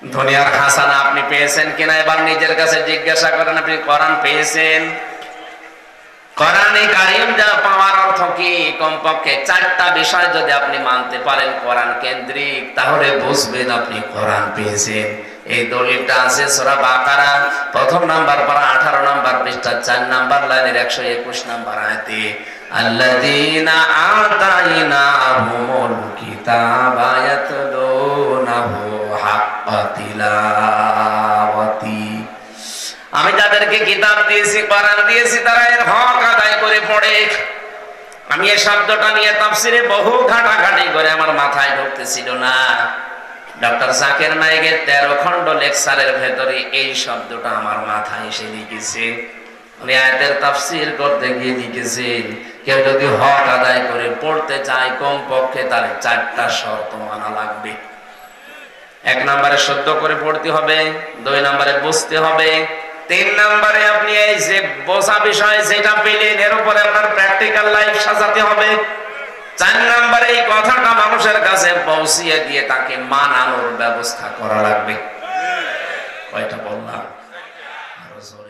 দুনিয়ার হাসানা আপনি পেয়েছেন কিনা এবার নিজের কাছে জিজ্ঞাসা করেন, আপনি কোরআন পেয়েছেন? কোরআনে কারীম যা পাওয়ার অর্থ কি? কমপক্ষে 4টা বিষয় যদি আপনি মানতে পারেন কোরআন কেন্দ্রিক, তাহলে বুঝবেন আপনি কোরআন পেয়েছেন। এই দলিলটা আছে সূরা বাকারা প্রথম নাম্বার পারা 18 নাম্বার পৃষ্ঠা 4 নাম্বার লাইনের 121 নাম্বার আয়াতে, আল্লাযীনা আতাইনাহুমুল কিতাবা ইয়াতলুনাহু হাক্কা তিলাওয়াতি। আমি যাদেরকে কিতাব দিয়েছি, কোরআন দিয়েছি, তারা এর হক আদায় করে পড়ে। আমি এই শব্দটা নিয়ে তাফসিরে বহু ঘাটাঘাটি করে আমার মাথায় ঢুকতেছিল না। ডক্টর জাকির নায়েকের 13 খণ্ড লেকচারের ভেতরে এই শব্দটা আমার মাথায় এসে লিখেছে। উনি আয়াতের তাফসির করতে গিয়ে লিখেছেন, কেউ যদি হক আদায় করে পড়তে চায় কমপক্ষে তার 4টা শর্ত মানা লাগবে। 1 নম্বরে শুদ্ধ করে পড়তে হবে, 2 নম্বরে বুঝতে হবে, 3 নম্বরে আপনি এই যে বোঝা বিষয় যেটা পেলেন এর উপরে আপনার প্র্যাকটিক্যাল লাইফ সাজাতে হবে, 4 নম্বরে এই কথাটা মানুষের কাছে পৌঁছিয়ে দিয়ে তাকে মানানোর ব্যবস্থা করা লাগবে। কয়টা বললাম? আরো জোরে।